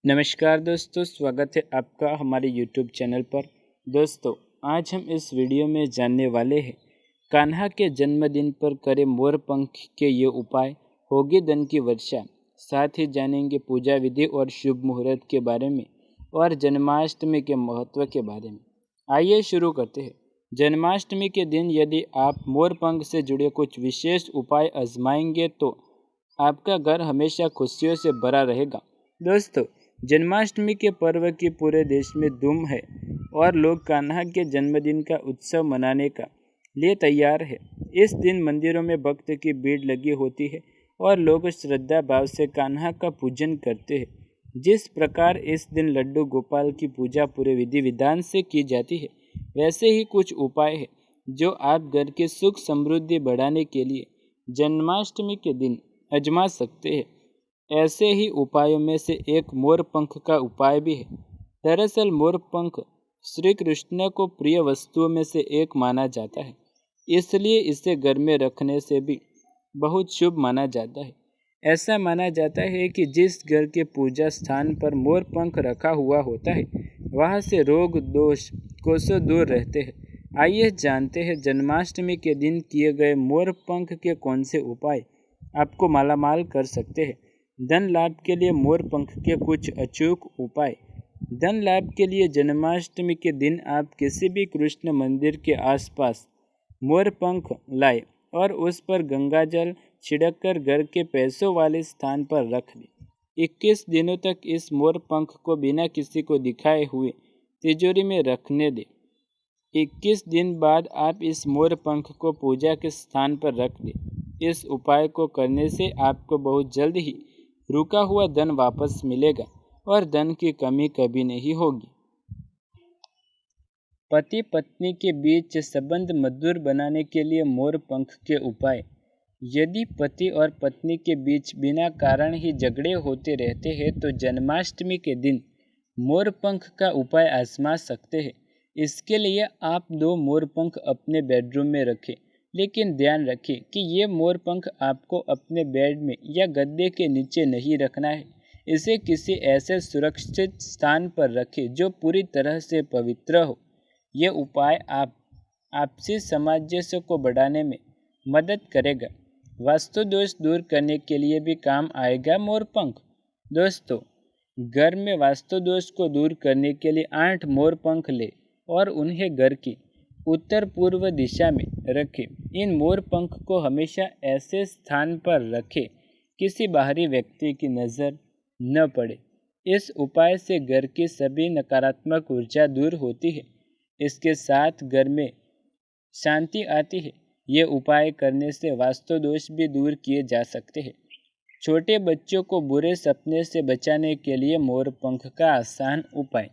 नमस्कार दोस्तों, स्वागत है आपका हमारे YouTube चैनल पर। दोस्तों, आज हम इस वीडियो में जानने वाले हैं कान्हा के जन्मदिन पर करें मोर पंख के ये उपाय, होगी धन की वर्षा। साथ ही जानेंगे पूजा विधि और शुभ मुहूर्त के बारे में और जन्माष्टमी के महत्व के बारे में। आइए शुरू करते हैं। जन्माष्टमी के दिन यदि आप मोर पंख से जुड़े कुछ विशेष उपाय आजमाएंगे तो आपका घर हमेशा खुशियों से भरा रहेगा। दोस्तों, जन्माष्टमी के पर्व की पूरे देश में धूम है और लोग कान्हा के जन्मदिन का उत्सव मनाने का लिए तैयार है। इस दिन मंदिरों में भक्त की भीड़ लगी होती है और लोग श्रद्धा भाव से कान्हा का पूजन करते हैं। जिस प्रकार इस दिन लड्डू गोपाल की पूजा पूरे विधि विधान से की जाती है, वैसे ही कुछ उपाय है जो आप घर की सुख समृद्धि बढ़ाने के लिए जन्माष्टमी के दिन आजमा सकते हैं। ऐसे ही उपायों में से एक मोर पंख का उपाय भी है। दरअसल मोर पंख श्री कृष्ण को प्रिय वस्तुओं में से एक माना जाता है, इसलिए इसे घर में रखने से भी बहुत शुभ माना जाता है। ऐसा माना जाता है कि जिस घर के पूजा स्थान पर मोर पंख रखा हुआ होता है, वहाँ से रोग दोष कोसों दूर रहते हैं। आइए जानते हैं जन्माष्टमी के दिन किए गए मोर पंख के कौन से उपाय आपको मालामाल कर सकते हैं। धन लाभ के लिए मोर पंख के कुछ अचूक उपाय। धन लाभ के लिए जन्माष्टमी के दिन आप किसी भी कृष्ण मंदिर के आसपास मोर पंख लाए और उस पर गंगाजल छिड़ककर घर के पैसों वाले स्थान पर रख दें। 21 दिनों तक इस मोर पंख को बिना किसी को दिखाए हुए तिजोरी में रखने दें। 21 दिन बाद आप इस मोर पंख को पूजा के स्थान पर रख दें। इस उपाय को करने से आपको बहुत जल्द ही रुका हुआ धन वापस मिलेगा और धन की कमी कभी नहीं होगी। पति पत्नी के बीच संबंध मधुर बनाने के लिए मोर पंख के उपाय। यदि पति और पत्नी के बीच बिना कारण ही झगड़े होते रहते हैं तो जन्माष्टमी के दिन मोर पंख का उपाय आजमा सकते हैं। इसके लिए आप 2 मोर पंख अपने बेडरूम में रखें, लेकिन ध्यान रखें कि ये मोर पंख आपको अपने बेड में या गद्दे के नीचे नहीं रखना है। इसे किसी ऐसे सुरक्षित स्थान पर रखें जो पूरी तरह से पवित्र हो। ये उपाय आपसी सामंजस्य को बढ़ाने में मदद करेगा। वास्तु दोष दूर करने के लिए भी काम आएगा मोर पंख। दोस्तों, घर में वास्तु दोष को दूर करने के लिए 8 मोर पंख लें और उन्हें घर की उत्तर पूर्व दिशा में रखें। इन मोर पंख को हमेशा ऐसे स्थान पर रखें किसी बाहरी व्यक्ति की नज़र न पड़े। इस उपाय से घर की सभी नकारात्मक ऊर्जा दूर होती है। इसके साथ घर में शांति आती है। ये उपाय करने से वास्तु दोष भी दूर किए जा सकते हैं। छोटे बच्चों को बुरे सपने से बचाने के लिए मोर पंख का आसान उपाय।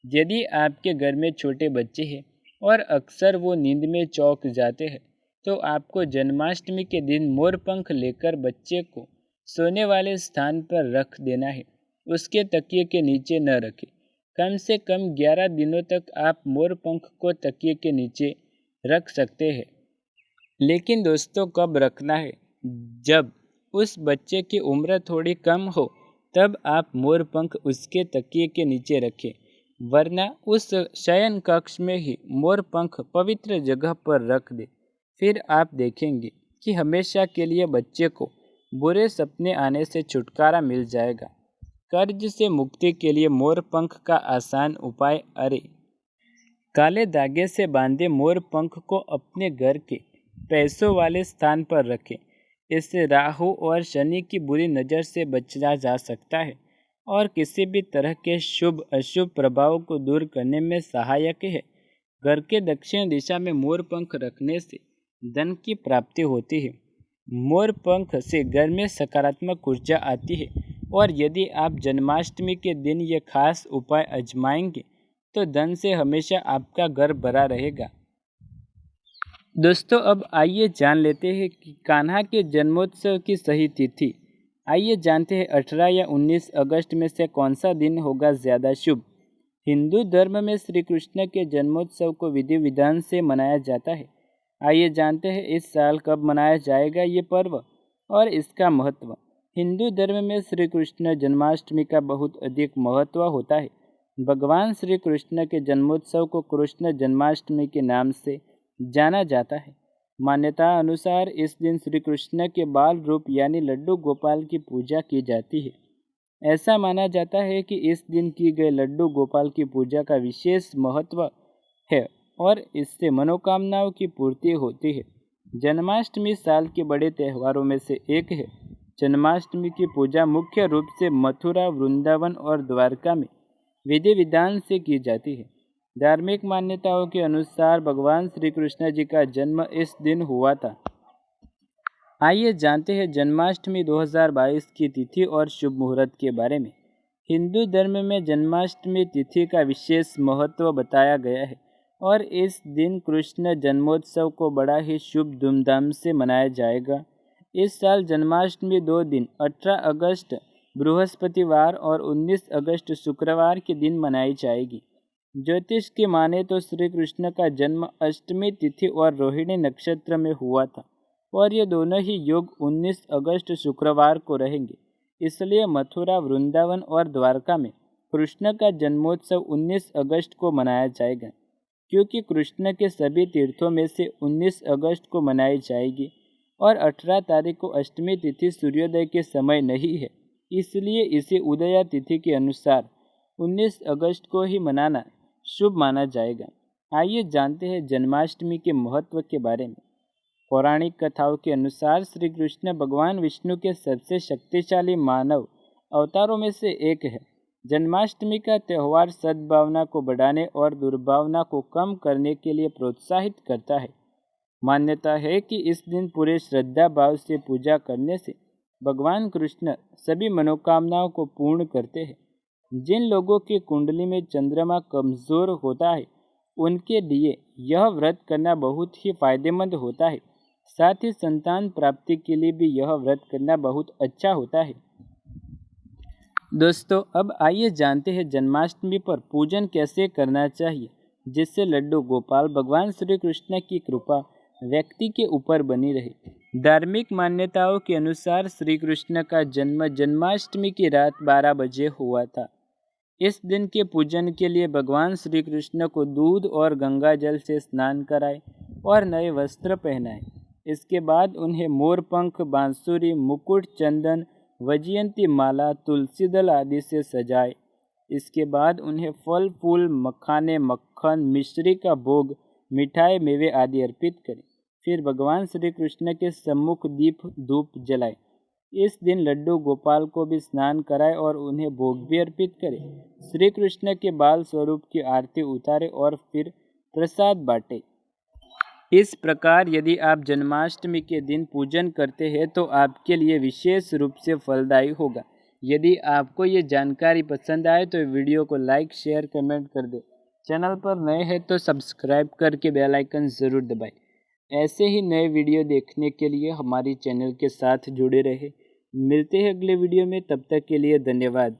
यदि आपके घर में छोटे बच्चे हैं और अक्सर वो नींद में चौंक जाते हैं, तो आपको जन्माष्टमी के दिन मोर पंख लेकर बच्चे को सोने वाले स्थान पर रख देना है। उसके तकिए के नीचे न रखें। कम से कम 11 दिनों तक आप मोर पंख को तकिए के नीचे रख सकते हैं। लेकिन दोस्तों, कब रखना है? जब उस बच्चे की उम्र थोड़ी कम हो, तब आप मोर पंख उसके तकिए के नीचे रखें, वरना उस शयन कक्ष में ही मोर पंख पवित्र जगह पर रख दें। फिर आप देखेंगे कि हमेशा के लिए बच्चे को बुरे सपने आने से छुटकारा मिल जाएगा। कर्ज से मुक्ति के लिए मोर पंख का आसान उपाय। काले धागे से बांधे मोर पंख को अपने घर के पैसों वाले स्थान पर रखें। इससे राहु और शनि की बुरी नज़र से बचा जा सकता है और किसी भी तरह के शुभ अशुभ प्रभाव को दूर करने में सहायक है। घर के दक्षिण दिशा में मोर पंख रखने से धन की प्राप्ति होती है। मोर पंख से घर में सकारात्मक ऊर्जा आती है और यदि आप जन्माष्टमी के दिन ये खास उपाय आजमाएंगे तो धन से हमेशा आपका घर भरा रहेगा। दोस्तों, अब आइए जान लेते हैं कि कान्हा के जन्मोत्सव की सही तिथि। आइए जानते हैं 18 या 19 अगस्त में से कौन सा दिन होगा ज़्यादा शुभ। हिंदू धर्म में श्री कृष्ण के जन्मोत्सव को विधि विधान से मनाया जाता है। आइए जानते हैं इस साल कब मनाया जाएगा ये पर्व और इसका महत्व। हिंदू धर्म में श्री कृष्ण जन्माष्टमी का बहुत अधिक महत्व होता है। भगवान श्री कृष्ण के जन्मोत्सव को कृष्ण जन्माष्टमी के नाम से जाना जाता है। मान्यता अनुसार इस दिन श्री कृष्ण के बाल रूप यानी लड्डू गोपाल की पूजा की जाती है। ऐसा माना जाता है कि इस दिन की गई लड्डू गोपाल की पूजा का विशेष महत्व है और इससे मनोकामनाओं की पूर्ति होती है। जन्माष्टमी साल के बड़े त्योहारों में से एक है। जन्माष्टमी की पूजा मुख्य रूप से मथुरा, वृंदावन और द्वारका में विधि विधान से की जाती है। धार्मिक मान्यताओं के अनुसार भगवान श्री कृष्ण जी का जन्म इस दिन हुआ था। आइए जानते हैं जन्माष्टमी 2022 की तिथि और शुभ मुहूर्त के बारे में। हिंदू धर्म में जन्माष्टमी तिथि का विशेष महत्व बताया गया है और इस दिन कृष्ण जन्मोत्सव को बड़ा ही शुभ धूमधाम से मनाया जाएगा। इस साल जन्माष्टमी 2 दिन 18 अगस्त बृहस्पतिवार और 19 अगस्त शुक्रवार के दिन मनाई जाएगी। ज्योतिष की माने तो श्री कृष्ण का जन्म अष्टमी तिथि और रोहिणी नक्षत्र में हुआ था और ये दोनों ही योग 19 अगस्त शुक्रवार को रहेंगे। इसलिए मथुरा, वृंदावन और द्वारका में कृष्ण का जन्मोत्सव 19 अगस्त को मनाया जाएगा। क्योंकि कृष्ण के सभी तीर्थों में से 19 अगस्त को मनाई जाएगी और 18 तारीख को अष्टमी तिथि सूर्योदय के समय नहीं है, इसलिए इसे उदया तिथि के अनुसार 19 अगस्त को ही मनाना शुभ माना जाएगा। आइए जानते हैं जन्माष्टमी के महत्व के बारे में। पौराणिक कथाओं के अनुसार श्री कृष्ण भगवान विष्णु के सबसे शक्तिशाली मानव अवतारों में से एक है। जन्माष्टमी का त्यौहार सद्भावना को बढ़ाने और दुर्भावना को कम करने के लिए प्रोत्साहित करता है। मान्यता है कि इस दिन पूरे श्रद्धा भाव से पूजा करने से भगवान कृष्ण सभी मनोकामनाओं को पूर्ण करते हैं। जिन लोगों की कुंडली में चंद्रमा कमज़ोर होता है उनके लिए यह व्रत करना बहुत ही फायदेमंद होता है। साथ ही संतान प्राप्ति के लिए भी यह व्रत करना बहुत अच्छा होता है। दोस्तों, अब आइए जानते हैं जन्माष्टमी पर पूजन कैसे करना चाहिए जिससे लड्डू गोपाल भगवान श्री कृष्ण की कृपा व्यक्ति के ऊपर बनी रहे। धार्मिक मान्यताओं के अनुसार श्री कृष्ण का जन्म जन्माष्टमी की रात 12 बजे हुआ था। इस दिन के पूजन के लिए भगवान श्री कृष्ण को दूध और गंगा जल से स्नान कराए और नए वस्त्र पहनाए। इसके बाद उन्हें मोरपंख, बांसुरी, मुकुट, चंदन, वैजयंती माला, तुलसी दल आदि से सजाए। इसके बाद उन्हें फल फूल, मखाने, मक्खन, मिश्री का भोग, मिठाई, मेवे आदि अर्पित करें। फिर भगवान श्री कृष्ण के सम्मुख दीप धूप जलाए। इस दिन लड्डू गोपाल को भी स्नान कराए और उन्हें भोग भी अर्पित करें। श्री कृष्ण के बाल स्वरूप की आरती उतारे और फिर प्रसाद बांटे। इस प्रकार यदि आप जन्माष्टमी के दिन पूजन करते हैं तो आपके लिए विशेष रूप से फलदायी होगा। यदि आपको ये जानकारी पसंद आए तो वीडियो को लाइक, शेयर, कमेंट कर दें। चैनल पर नए हैं तो सब्सक्राइब करके बेल आइकन ज़रूर दबाएं। ऐसे ही नए वीडियो देखने के लिए हमारी चैनल के साथ जुड़े रहे। मिलते हैं अगले वीडियो में, तब तक के लिए धन्यवाद।